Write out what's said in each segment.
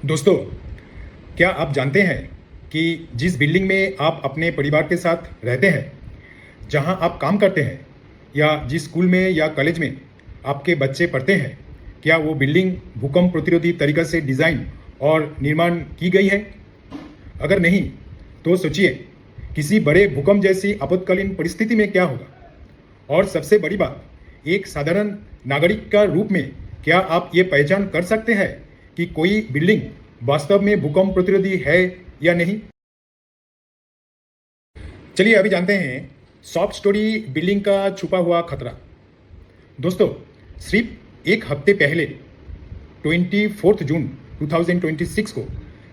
दोस्तों, क्या आप जानते हैं कि जिस बिल्डिंग में आप अपने परिवार के साथ रहते हैं, जहां आप काम करते हैं या जिस स्कूल में या कॉलेज में आपके बच्चे पढ़ते हैं, क्या वो बिल्डिंग भूकंप प्रतिरोधी तरीके से डिज़ाइन और निर्माण की गई है? अगर नहीं, तो सोचिए किसी बड़े भूकंप जैसी आपातकालीन परिस्थिति में क्या होगा? और सबसे बड़ी बात, एक साधारण नागरिक का रूप में क्या आप ये पहचान कर सकते हैं कि कोई बिल्डिंग वास्तव में भूकंप प्रतिरोधी है या नहीं? चलिए अभी जानते हैं सॉफ्ट स्टोरी बिल्डिंग का छुपा हुआ खतरा। दोस्तों, सिर्फ एक हफ्ते पहले 24 जून 2026 को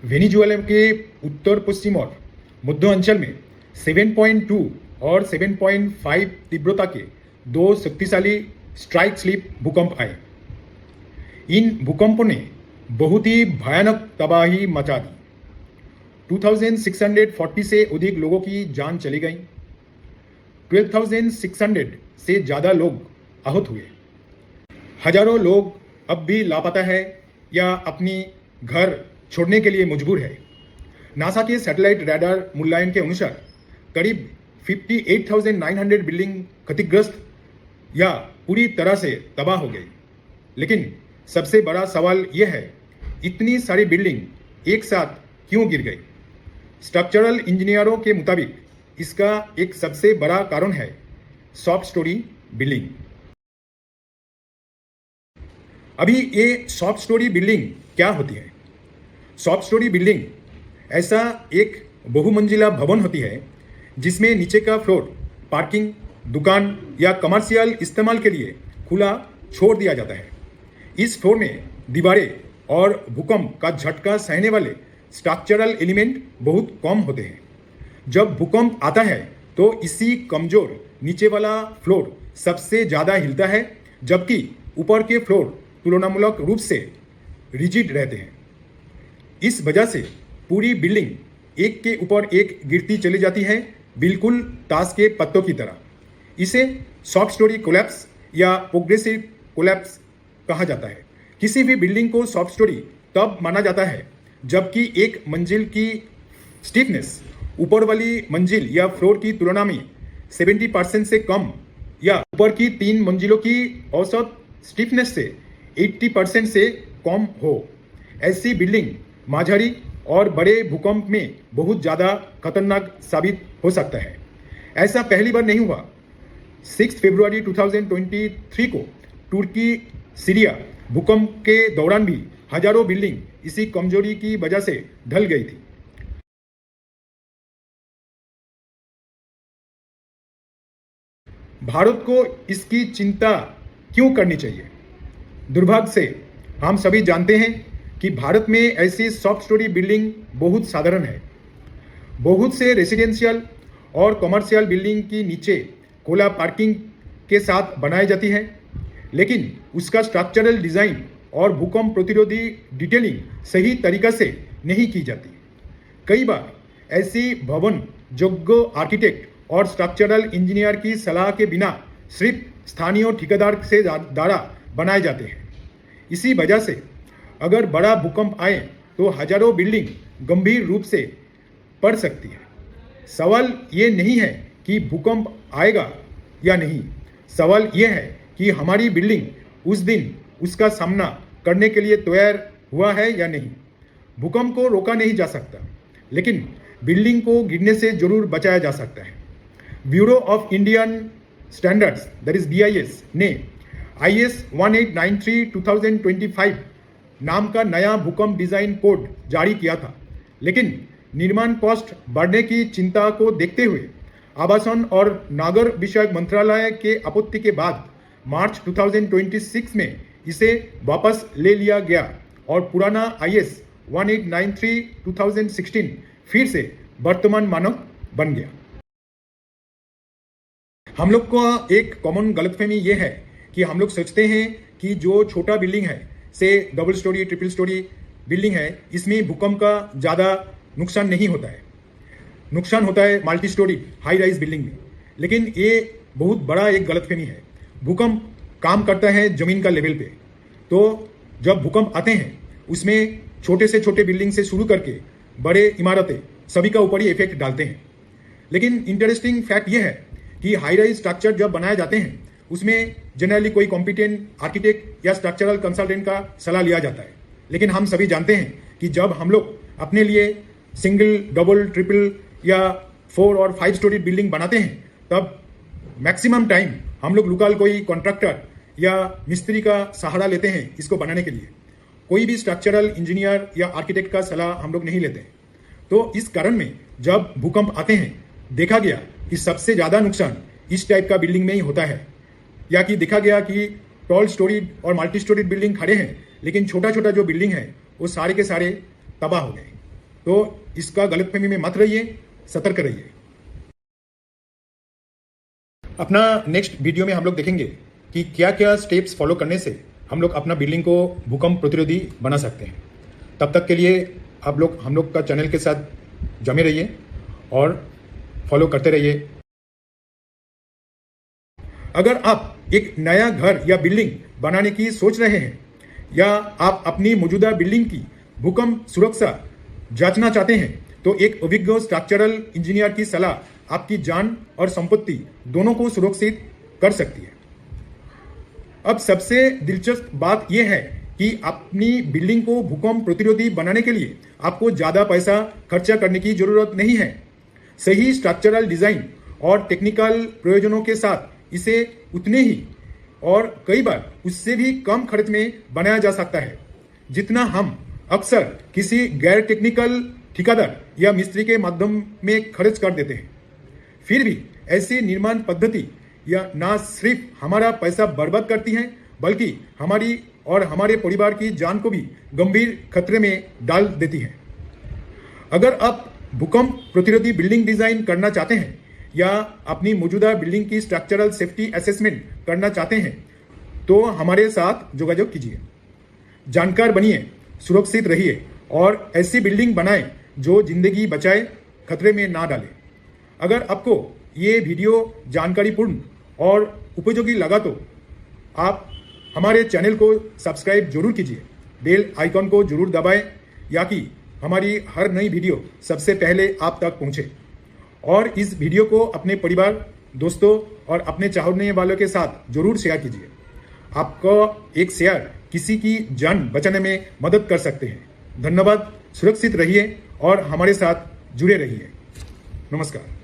वेनेजुएला के उत्तर पश्चिम और मध्य अंचल में 7.2 और 7.5 तीव्रता के दो शक्तिशाली स्ट्राइक स्लिप भूकंप आए। इन भूकंपों ने बहुत ही भयानक तबाही मचा दी। 2640 से अधिक लोगों की जान चली गई। 12,600 से ज़्यादा लोग आहत हुए। हजारों लोग अब भी लापता है या अपनी घर छोड़ने के लिए मजबूर है। नासा के सैटेलाइट रडार मूल्यांकन के अनुसार करीब 58,900 बिल्डिंग क्षतिग्रस्त या पूरी तरह से तबाह हो गई। लेकिन सबसे बड़ा सवाल यह है, इतनी सारी बिल्डिंग एक साथ क्यों गिर गई? स्ट्रक्चरल इंजीनियरों के मुताबिक इसका एक सबसे बड़ा कारण है सॉफ्ट स्टोरी बिल्डिंग। अभी ये सॉफ्ट स्टोरी बिल्डिंग क्या होती है? सॉफ्ट स्टोरी बिल्डिंग ऐसा एक बहुमंजिला भवन होती है जिसमें नीचे का फ्लोर पार्किंग, दुकान या कमर्शियल इस्तेमाल के लिए खुला छोड़ दिया जाता है। इस फ्लोर में दीवारें और भूकंप का झटका सहने वाले स्ट्रक्चरल एलिमेंट बहुत कम होते हैं। जब भूकंप आता है तो इसी कमजोर नीचे वाला फ्लोर सबसे ज़्यादा हिलता है, जबकि ऊपर के फ्लोर तुलनामूलक रूप से रिजिड रहते हैं। इस वजह से पूरी बिल्डिंग एक के ऊपर एक गिरती चली जाती है, बिल्कुल ताश के पत्तों की तरह। इसे सॉफ्ट स्टोरी कोलैप्स या प्रोग्रेसिव कोलैप्स कहा जाता है। किसी भी बिल्डिंग को सॉफ्ट स्टोरी तब माना जाता है जबकि एक मंजिल की स्टिफनेस ऊपर वाली मंजिल या फ्लोर की तुलना में 70% से कम या ऊपर की 3 मंजिलों की औसत स्टिफनेस से 80% से कम हो। ऐसी बिल्डिंग माझारी और बड़े भूकंप में बहुत ज़्यादा खतरनाक साबित हो सकता है। ऐसा पहली बार नहीं हुआ। 6 फरवरी 2023 को तुर्की सीरिया भूकंप के दौरान भी हजारों बिल्डिंग इसी कमजोरी की वजह से ढल गई थी। भारत को इसकी चिंता क्यों करनी चाहिए? दुर्भाग्य से हम सभी जानते हैं कि भारत में ऐसी सॉफ्ट स्टोरी बिल्डिंग बहुत साधारण है। बहुत से रेसिडेंशियल और कमर्शियल बिल्डिंग की नीचे खुला पार्किंग के साथ बनाई जाती है, लेकिन उसका स्ट्रक्चरल डिज़ाइन और भूकंप प्रतिरोधी डिटेलिंग सही तरीक़े से नहीं की जाती। कई बार ऐसी भवन योग्य आर्किटेक्ट और स्ट्रक्चरल इंजीनियर की सलाह के बिना सिर्फ स्थानीय ठेकेदार से द्वारा बनाए जाते हैं। इसी वजह से अगर बड़ा भूकंप आए तो हजारों बिल्डिंग गंभीर रूप से पड़ सकती है। सवाल ये नहीं है कि भूकंप आएगा या नहीं, सवाल ये है कि हमारी बिल्डिंग उस दिन उसका सामना करने के लिए तैयार हुआ है या नहीं। भूकंप को रोका नहीं जा सकता, लेकिन बिल्डिंग को गिरने से जरूर बचाया जा सकता है। Bureau of Indian standards that is BIS ने IS 1893/2025 नाम का नया भूकंप डिज़ाइन कोड जारी किया था, लेकिन निर्माण कॉस्ट बढ़ने की चिंता को देखते हुए आवासन और नागर विषयक मंत्रालय के आपत्ति के बाद मार्च 2026 में इसे वापस ले लिया गया और पुराना IS 1893/2016 फिर से वर्तमान मानक बन गया। हम लोग का एक कॉमन गलतफहमी ये है कि हम लोग सोचते हैं कि जो छोटा बिल्डिंग है, से double storey triple storey building है, इसमें भूकंप का ज़्यादा नुकसान नहीं होता है। नुकसान होता है multi storey high rise building में। लेकिन ये बहुत बड़ा एक गलतफहमी है। भूकंप काम करता है जमीन का लेवल पे। तो जब भूकंप आते हैं उसमें छोटे से छोटे बिल्डिंग से शुरू करके बड़े इमारतें सभी का ऊपर ही इफेक्ट डालते हैं। लेकिन इंटरेस्टिंग फैक्ट ये है कि हाई राइज स्ट्रक्चर जब बनाए जाते हैं उसमें जनरली कोई कॉम्पिटेंट आर्किटेक्ट या स्ट्रक्चरल कंसल्टेंट का सलाह लिया जाता है। लेकिन हम सभी जानते हैं कि जब हम लोग अपने लिए सिंगल, डबल, ट्रिपल या 4 और 5 स्टोरी बिल्डिंग बनाते हैं तब मैक्सिमम टाइम हम लोग लोकल कोई कॉन्ट्रैक्टर या मिस्त्री का सहारा लेते हैं इसको बनाने के लिए। कोई भी स्ट्रक्चरल इंजीनियर या आर्किटेक्ट का सलाह हम लोग नहीं लेते। तो इस कारण में जब भूकंप आते हैं देखा गया कि सबसे ज्यादा नुकसान इस टाइप का बिल्डिंग में ही होता है, या कि देखा गया कि टॉल स्टोरीड और मल्टी स्टोरीड बिल्डिंग खड़े हैं लेकिन छोटा छोटा जो बिल्डिंग है वो सारे के सारे तबाह हो गए। तो इसका गलतफहमी में मत रहिए, सतर्क रहिए। अपना नेक्स्ट वीडियो में हम लोग देखेंगे कि क्या क्या स्टेप्स फॉलो करने से हम लोग अपना बिल्डिंग को भूकंप प्रतिरोधी बना सकते हैं। तब तक के लिए आप लोग हम लोग का चैनल के साथ जमे रहिए और फॉलो करते रहिए। अगर आप एक नया घर या बिल्डिंग बनाने की सोच रहे हैं या आप अपनी मौजूदा बिल्डिंग की भूकंप सुरक्षा जांचना चाहते हैं तो एक अभिज्ञ स्ट्रक्चरल इंजीनियर की सलाह आपकी जान और संपत्ति दोनों को सुरक्षित कर सकती है। अब सबसे दिलचस्प बात यह है कि अपनी बिल्डिंग को भूकंप प्रतिरोधी बनाने के लिए आपको ज्यादा पैसा खर्चा करने की जरूरत नहीं है। सही स्ट्रक्चरल डिजाइन और टेक्निकल प्रयोजनों के साथ इसे उतने ही और कई बार उससे भी कम खर्च में बनाया जा सकता है जितना हम अक्सर किसी गैर टेक्निकल ठेकेदार या मिस्त्री के माध्यम में खर्च कर देते हैं। फिर भी ऐसी निर्माण पद्धति या ना सिर्फ हमारा पैसा बर्बाद करती है बल्कि हमारी और हमारे परिवार की जान को भी गंभीर खतरे में डाल देती है। अगर आप भूकंप प्रतिरोधी बिल्डिंग डिजाइन करना चाहते हैं या अपनी मौजूदा बिल्डिंग की स्ट्रक्चरल सेफ्टी असेसमेंट करना चाहते हैं तो हमारे साथ योगायोग कीजिए। जानकार बनिए, सुरक्षित रहिए और ऐसी बिल्डिंग बनाएं जो जिंदगी बचाए, खतरे में ना डाले। अगर आपको ये वीडियो जानकारीपूर्ण और उपयोगी लगा तो आप हमारे चैनल को सब्सक्राइब जरूर कीजिए, बेल आइकॉन को जरूर दबाएं या कि हमारी हर नई वीडियो सबसे पहले आप तक पहुंचे। और इस वीडियो को अपने परिवार, दोस्तों और अपने चाहने वालों के साथ जरूर शेयर कीजिए। आपका एक शेयर किसी की जान बचाने में मदद कर सकते हैं। धन्यवाद, सुरक्षित रहिए और हमारे साथ जुड़े रहिए। नमस्कार।